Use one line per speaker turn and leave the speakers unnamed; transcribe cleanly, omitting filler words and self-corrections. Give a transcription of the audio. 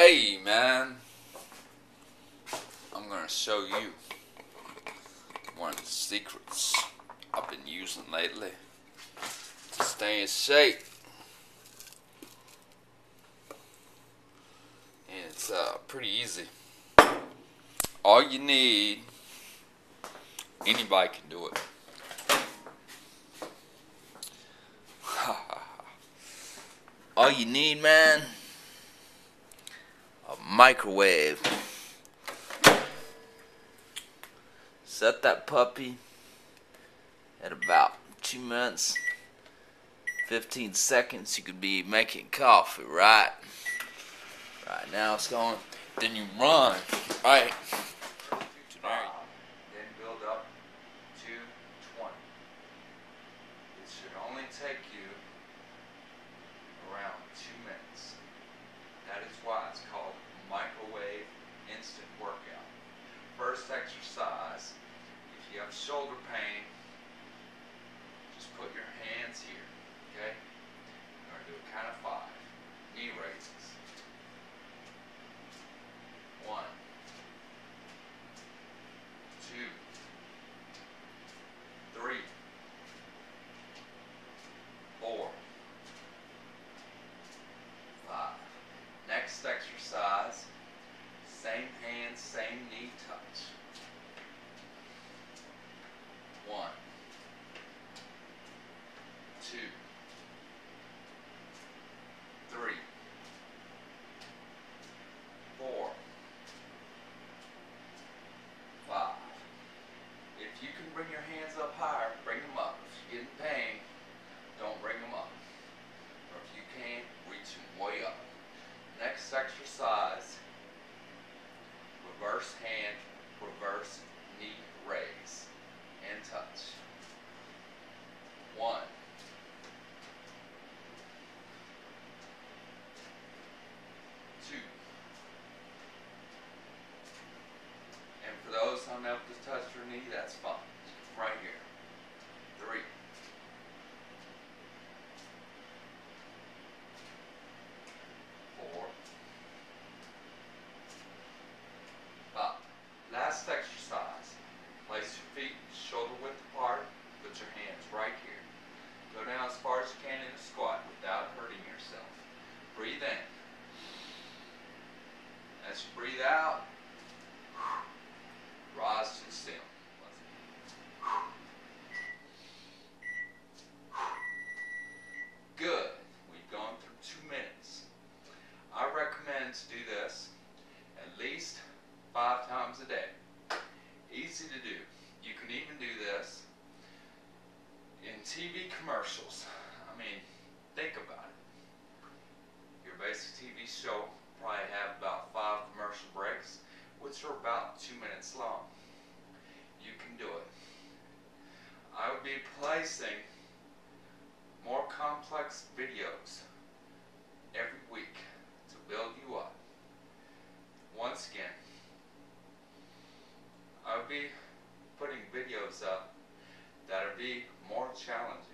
Hey man, I'm gonna show you one of the secrets I've been using lately to stay in shape. And it's pretty easy. All you need, anybody can do it. All you need, man, a microwave. Set that puppy at about 2 minutes, 15 seconds. You could be making coffee, right? Right now it's going. Then you run, right? To there. Then build up to 20. It should only take you around 2 minutes. That is why it's called microwave instant workout. First exercise, if you have shoulder pain, just put your hands here, okay? We're going to do a count of 5. Knee raises. 1, 2, 3, 4, 5. Next exercise, same hand, same knee touch. 1, 2, 3, 4, 5. If you can bring your hands up higher, bring them up. If you get in pain, don't bring them up. Or if you can't, reach them way up. Next exercise, reverse hand, reverse knee raise and touch. 1, 2. And for those unable to touch your knee, that's fine. Right here. 3, 4, 5. Last exercise. Place your feet shoulder width apart. Put your hands right here. Go down as far as you can in a squat without hurting yourself. Breathe in. As you breathe out, rise to the ceiling. Good. We've gone through 2 minutes. I recommend to do this at least 5 times a day. Easy to do. You can even do this in TV commercials. I mean, think about it. Your basic TV show probably have about 5 commercial breaks, which are about 2 minutes long. You can do it. I would be placing more complex videos every week to build you up. Once again, I would be putting videos up that would be more challenging.